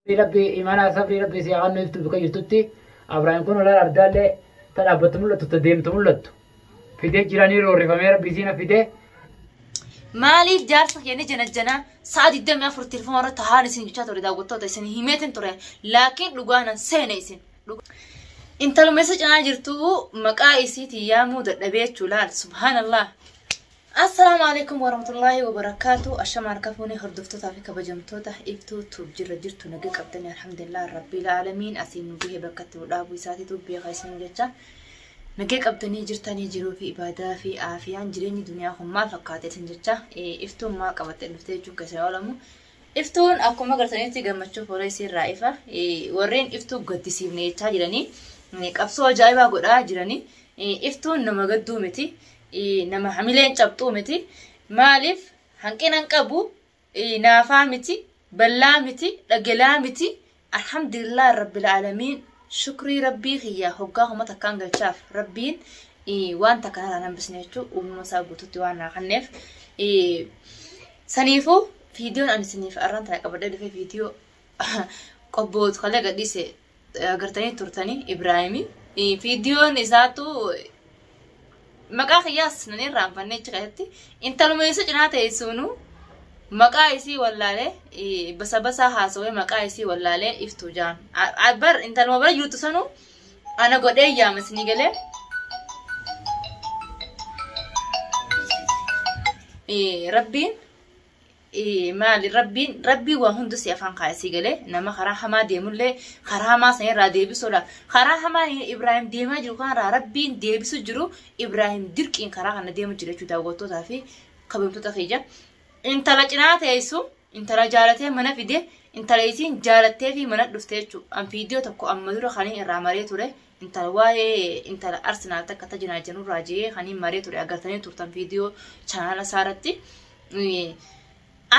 ربي إيمانا سفري ربي سيغان نفتو بك يرتدي أبراهيم كون ولا أردال تلعبت ملت تديمت ملت في ده جيراني روري فمي ربي زينا في ده مالي جارسك يعني جنجنا سعد الدم يفر التلفون مرة تهاني سن جات وردا وقطة تسن هيمتن ترى لكن لقانا سنة انت لو مسج انا جرتو مقايسي تيامو دبيت جلال سبحان الله. السلام عليكم ورحمة الله وبركاته. الشمار كفوني هردفتو تافيك بجمتوتا إفتو توبجر جرتو نقيق أبداني الحمد لله رب العالمين أسين نبيه بكتو لابو ساتي توبيه خيسين جتا نقيق أبداني جرتاني جرو في إبادة في آفيان جريني دنياهم ما فقاتي سنجتا إفتو ما قبط النفتي جوكا سيولمو إفتون أكو ما قرتاني تيغمتشو فوريسي الرائفة ورين إفتو قد سيبني تاجراني قبصو جايبا قد جراني إفتون نما قدو متي nama hamileen cabxuu miti maaliif hanqina qabu naafaa miti ballaa miti dhagelaa miti alhamdulillah rabbil alamin shukri rabbii khiyya hoggaa huma takkaan galchaaf rabbiin waan takkaan nambisne jechuu uumama isaa guututti waan naakanneef saniifu viidiyoon ani siniif arran tana qabadhe dhufe viidiyoo qobboot kale gadhiise agartanii turtanii Ibraahimi viidiyoon isaatu مقا خياس نني رامفني جكاتي انت لو ميسو جناته يسونو مقا يسي ولاله بس هاسوي مقا يسي ولاله افتوجان عبر انت لو بره يوتسنو انا غدي يا مسني غله ربين مال ربي وهندس يفان قاسي غله نما خراها ما ديمله خراها ما سين را ديبسولا خراها ما ابراهيم ديما جو كان ربي ديبسو جرو ابراهيم ديركين خراها نديم جريچو داغوتو تافي كبمتو تخيجا انت لجنات يسو انت رجالته من فيدي انت ليسين جالته في من دفتيچو ام فيديو تكو ام مدور خاني راماري توره انت واي انت ارسنال تكتجنا جنو راجي خاني ماري توره اغرتني تورتن فيديو channel سارتي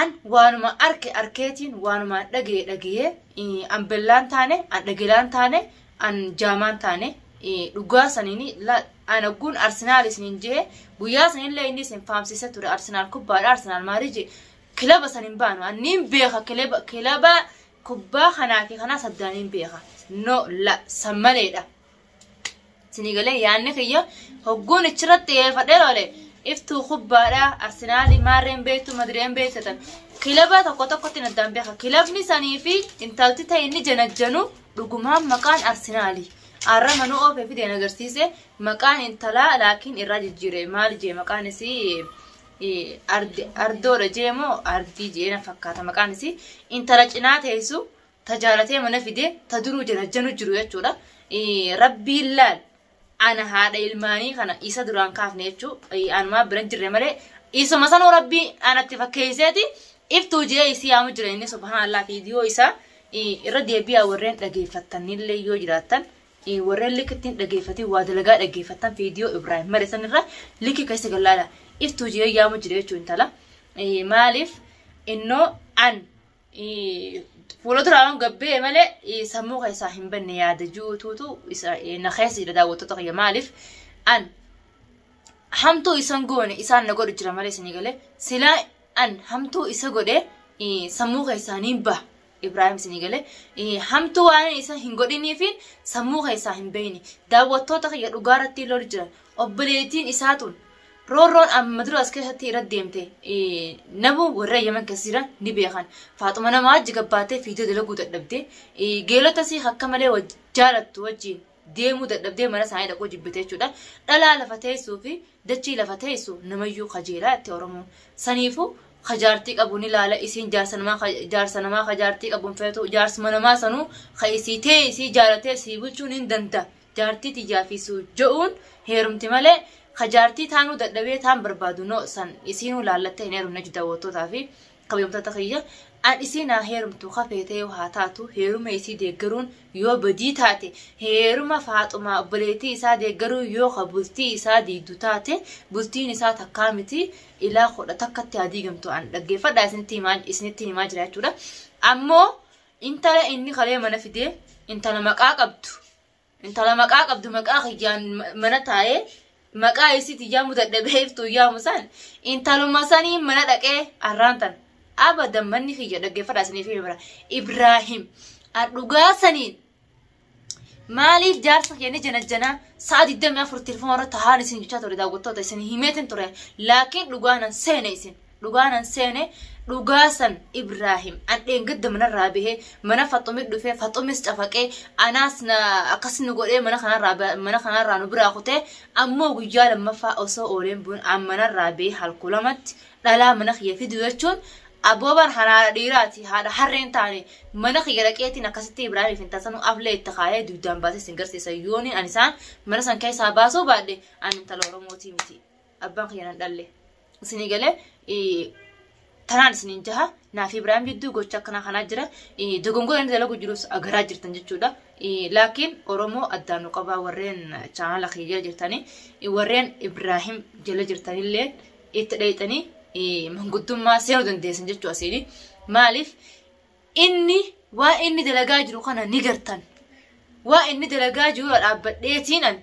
an waanuma arkeetiin waanuma dhagee an bellaan taane an dhagelaan taane an jaamaan taane dhugaa saniini la anagun Arsenal isinin jee guyyaa sanin la inni sen faamsise ture Arsenal kubbaadha Arsenal maarije kilaba sanin baanu annin beeka kilaba kubbaa kanaaki kana saddaanin beeka no la sammaleedha sinigale yaanne kiyya hogguun ichirratti fadheerole إفتو خبارة أرسنال مارين بيتو مدرين بيتو كلابا تقوتو تندام بيها كلابني سانيفي انتالتي تايني جنجنو رقمها مكان أرسنالي أرمانو أو في دينا غرسيسي مكان انتلا لكن الراجل جيري مال جي مكان سي أردو رجيمو أردي جينا فكاتا مكان سي انتلا جنات هيسو تجارتي منفيدي تدرو جنجنو جرو يجولا ربي اللال أنا هذا الماني خنا إيسا دران كاف نيتشو أنا ما برنجر ماله إيسا مثلا ربي أنا تفكيساتي إفتو جي إيسي عم جريني سبحان الله فيديو إيسا ردي بيا ورين لقيفتني اللي يوجراتن ورين لكتين لقيفتي وادلقا لقيفتن فيديو إبراهيم مرسن الرا لكي كيسا قلالا إفتو جي عم جريتشو انتلا مالف إنه أن فولو تراهم قبّي ماله يسموه يساهم بالنيادة جو توتو نخيس إذا داوتو تغير مالف أن همتو يسنقون إسان نقول جرا ماله سنيقله سلا أن همتو يسقوله سموه يسانين به إبراهيم سنيقله همتو أن إسان هنقوليني فين سموه يساهم بيني داوتو تغير وقارتي لورجرا أبليتين إساتون رورون أم مدرس كهتي رديمته نبو ورا يمن كثيرا نبيخان فاطمة أنا ما جقبته فيديو دلقو تدبته جيلو تسي حكمله وجالت وجين ديمو تدبته مرة سعيد أكو جبته شودا لا لفتة سوفي دتشي لفتة سو نميو خجيرة تورمو سنيفو خجارتك أبوني لا إسين جارسنا ما خجارتك أبون فتو جارس منا ما سنو خيسيته سي جارته سيبوچون دنتا جارتي تجافي سو جون هيرم تمله خجارتي تانو ددبي تام بربادو نو سن اسينو لالته هنيرم نجدا وتو تافي قبيم تتخيا ان اسينا هيرم تو خفيته وهاتاتو هيرم ايسي ديغرون يو بدي تاتي هيرم فاطمه بليتي سا ديغرو يو خبلتي سا دي دوتاتي بلتي نسا تكامتي الى خد تكتي اديغمتو ان دغي فدا سنتي ما اسنتي ما جراچودا امو انت اني خلي منفدي انت لما قاقبتو مقا خيان منتاي مقا يسي تجامو تدبهيف تو يامو سان انتالو مساني منا دقه ارانتن ابدا مني خيجا دغه فراسني في إبراهيم dhugaa saniin maaliif jaarsa keenya janajjana sa'aatii 24 telefoona irratti haala isin jechaa ture daawwattoota isin himeetin ture laakiin dhugaanan seene isin dhugaanan seene dhugaasan Ibrahim adheen gadda manarraa bahee mana Faxumii dhufee Faxumis cafaqee anaas akkas nu godhee mana kanarraa nu biraa kutee ammoo guyyaa lammaffaa osoo ooleen buun manarraa bahee halkulamatti dhalaa mana kiyya fidu jechuun abooban haadha dhiiraati haadha harreen taane mana kiyya dhaqeetiin akkasitti Ibrahim fintasanuu aflee itti kaayee duudaan baasee sin garsiisa yooni ani isaan mana san keessaa baasuu baadhe ani intala Oromootii miti abbaan kiyya nan dhalle isinii galee tanaan isiniin jaha naaf Ibrahim jidduu gocha akkana kanaa jira dogongora inni dalagu jirus agaraa jirtan jechuudha laakiin Oromoo addaan nu qabaa warreen chaanala kiyya jirtanii warreen Ibrahim jala jirtanillee itti dheeyxanii manguddummaa seenuu dandeessan jechuu asiini maaliif waa inni dalagaa jiru kana ni gartan waa inni dalagaa jiru dhaabbadheetiinan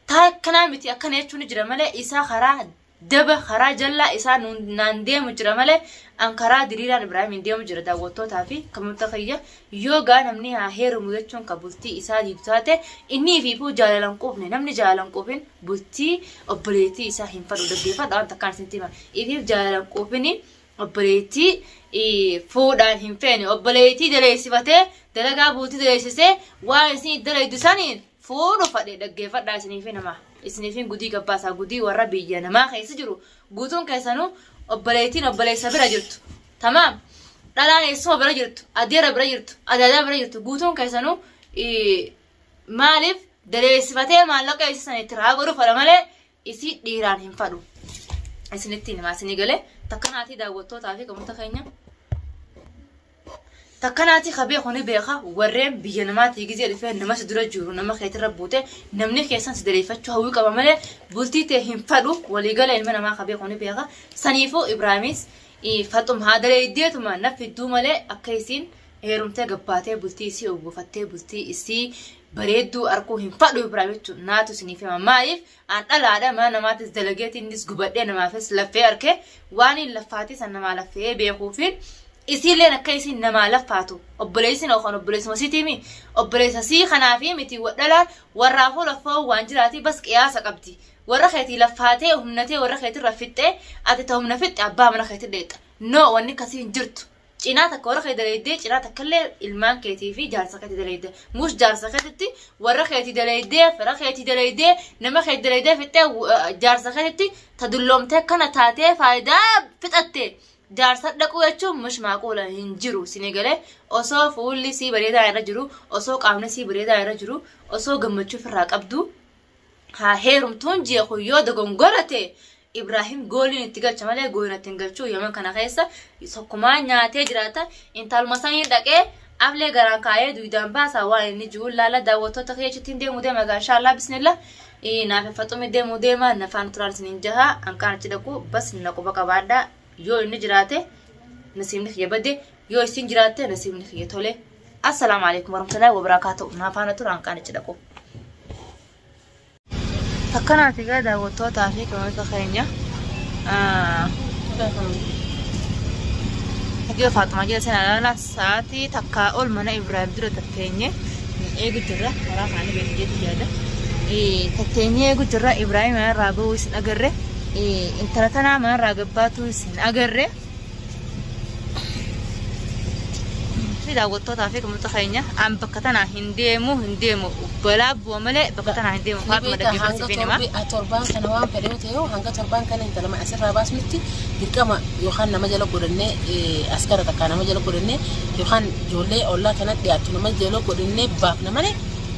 taa akkanaa miti akkana jechuun ni jira malee isaa karaa daba karaa jallaa isaa naan deemu jira malee an karaa diriiraan Ibrahim deemu jira daawwattootaa fi kamuuta kiyya yoo gaa namni haa heerumu jechuun ka bultii isaa diidu taate innii fi fuu jaalalan quufne namni jaalalan quufin bultii obboleettii isaa hin fadhu dhaggeeffadha waan takkaan isin tima ifiif jaalalan quufini obboleettii fuudhaan hin feene obboleettii daleessifatee dalagaa bultii daleessisee waan isin dalaydu saniin fuudhu fadhe dhaggeeffadha isiniif namaa isiniifin gudii gabbaasaa gudii warra biyya namaa keessa jiru guutuun keessanuu obboleettiin obboleessa bira jirtu tamaam dhalaan eessuma bira jirtu adeera bira jirtu adaadaa bira jirtu guutuun keessanuu maaliif daleessifatee maallaqa eessisan itti raa godhu fadha malee isii dhiiraan hin fadhu isinittiin himaa isinii galee takkanaatii daawwattootaa fi qamoota keenya takkanaatii qabee kuni beeka warreen biyya namaatii gizee dhufee nama si dura jiru nama keetirra buute namni keessan si daleeffachuu hawwii qaba malee bultii ta'e hin fadhu waliigala ilma namaa qabee kuni beeka saniifuu Ibraahimis Faxum haadalee iddeetuma nafidduu malee akka isiin heerumtee gabbaatee bultii isii obbofattee bultii isii bareedduu arkuu hin fadhu Ibrahim jechuun naatu isiniif hima maaliif an dhalaadha mana namaatis dalageetiinis gubadhee namaafis laffee arkee waan hin laffaatii san namaa laffee beekuufiin isiilleen akka isin namaa laffaatu obboleessin okan obboleessuma siitiimi obboleessasii kanaafi miti wadhalaan warraafuu laffoo waan jiraati bas qiyaasa qabdi warra keetii laffaatee humnatee warra keetii raffixxee ati ta humna fixxe abbaa mana keetii dheexa no wanni kasii hin jirtu cinaa takka warra keetii daleeddee cinaa takkallee ilmaan keetii fi jaarsa keetii daleeddee muus jaarsa keetitti warra keetii daleeddee fira keetii daleeddee nama keetii daleeddee fixxee jaarsa keetitti ta dulloomtee kana taatee faayidaa fixattee jaarsa dhaquu jechuun mush maaquula hin jiru sinigalee osoo fuulli sii bareedaa irra jiru osoo qaamni sii bareedaa irra jiru osoo gammachuu irraa qabdu haa heerumtuun ji'a kuyyoo dogongorate Ibrahim gooliin itti galcha malee gooliin itti hin galchuu yaman kana keessa sokkumaa nyaatee jiraata intaluma sanii dhaqee aflee garaan kaayee duudaan baasaa waan inni jiru laala daawwattoota keessatti deemuu deema gaashaallah bismillah naaf Faxumii deemuu deema nafaan turaan sinin jaha ankaan achi dhaqu bas naquba qabaadhaa yoo inni jiraate nasiibni kiyya badde yoo isin jiraatte nasiibni kiyya tole assalamu alaykum warahmatullahi wabarakatuh naafaan turaan ankaan achi dhaqu takkanaati gaa daawwattootaa fi kamoota keenya Hajjoo Faaxumaa jala sana lala sa'aatii takkaa ol mana Ibrahim dura tatteenye eegu jirra karaa kaanii beekjeetu yaada tatteenye eegu jirra Ibrahim irraa bahuu isin agarre intala tanaa mana irraa gabbaatu isin agarre daawwattootaa fi kamoota keenya an bakka tanaa hin deemu balaa bu'a malee bakka tanaa hin deemu Faatuma dhaggeeffatti fi nima torbaan kana waan fedheewu ta'eewu hanga torbaan kana intala ma asirraa baasnutti dirqama yookaan nama jala godhannee askara takkaa nama jala godhannee yookaan ijoollee ollaa kanatti dhiyaattu nama jala godhannee baafna malee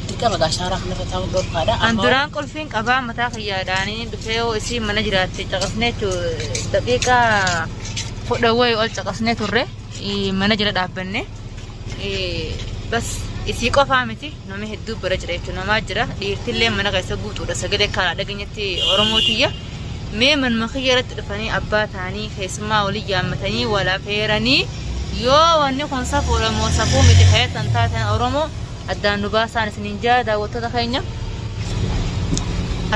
dirqama gaashaaraa kanarra taa'uun dhorkaadha. An duraan qulfiin qabaa mataa kiyyaadhaanii dhufee isii mana jiraatte caqasnee daqiiqaa 10 wayii ol caqasnee turre mana jala dhaabbanne bas isii qofaa miti namni hedduu bira jira jechuudha namaa jira dhiirtillee mana keessa guutuudha sagalee karaa dhageenyatti Oromootiyya mee manuma kiyya irratti dhufanii abbaa ta'anii keessummaa walii yaammatanii wala feeranii yoo wanni kun safuu Oromoo safuu miti fayyatan taatan Oromoo addaan nu baasaan isiniin jaa daawwattoota keenya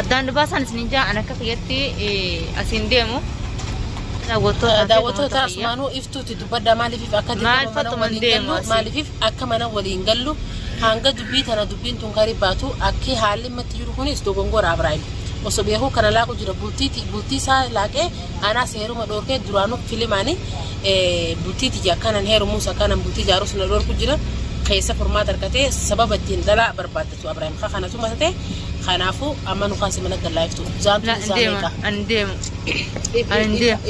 addaan nu baasaan isiniin jaa an akka kiyyatti asiin deemu daawwattoota asmaanuu iftuuti dubbadda maaliif akka dirqama maaliif akka mana waliin gallu hanga dubbii tana dubbiin tun gaarii baatu akka haalli matti jiru kunis dogongora Ibrahim osoo beekuu kana laaqu jira bultii isaa laaqee ana seeruma dhoorkee duraanuu filimaanii bultii tija kanan heerumuusa kanan bultii jaarus na dhoorku jira keessa furmaata argatee sababa ittiin dhalaa barbaadatu Ibrahim kanatu matatee kanaafuu amma nu kaasee mana gallaayiftu zaantu zaaneka andeemu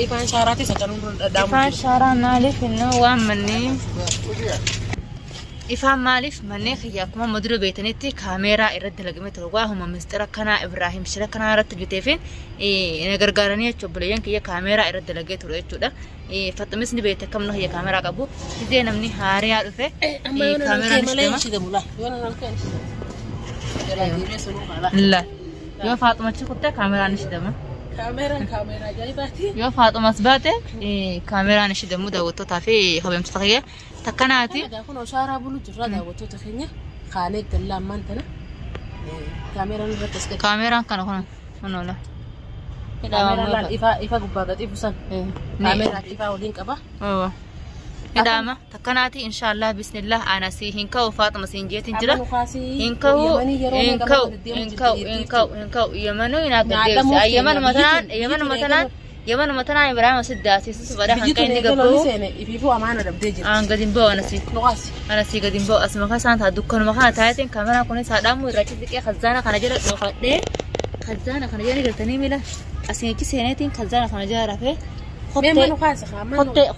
ifaan shaaraati sakanuu dhadhaamu ifaan shaaraa maaliif innoo waan manneen ifaan maaliif manneen kiyya akkuma madura beetanitti kaameeraa irratti dalagame ture waa huma mistira kanaa Ibrahim shira kanaa irratti biteefin na gargaaranii jechuudha obboleeyyan kiyya kaameeraa irratti dalagee ture jechuudha Faxumis ni beete kamna kiyya kaameeraa qabu izee namni haariyaa dhufe kaameeraa لا يا فاطمة شو كنت كاميرا نشدمه كاميرا جايباتي يا فاطمة سباتة كاميرا نشدمه داوتو تافي خبيم تتخيل تكناتي هذا كنا شارع بلو جرا داوتو تخيني خالد دللا مانتنا كاميرا نركز كاميرا كانوا هنا لا كاميرا لا إفا قبضة إفوسان كاميرا إفا ولين كبا إدامة تكناتي إن شاء الله بسم الله أنا سي هنكو فاطمة سينجيت إنجلا هنكو يمنو يمن مثلا إبراهيم سداسي سوبر هنكين دقبو يفيفو أمانة دبديجي قديم بو أنا سي قديم بو أسمع كسان تدكون مكان تايتين كاميرا كوني سادامو ركيز كي خزانة خنجرة نخدة خزانة خنجرة قلتني ملا أسينكي سيناتين خزانة خنجرة فيه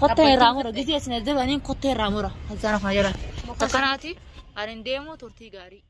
خطة رامورة جزية سنة دبانين خطة رامورة هزانا خنجرة تكناتي أرنديمو تورتي غاري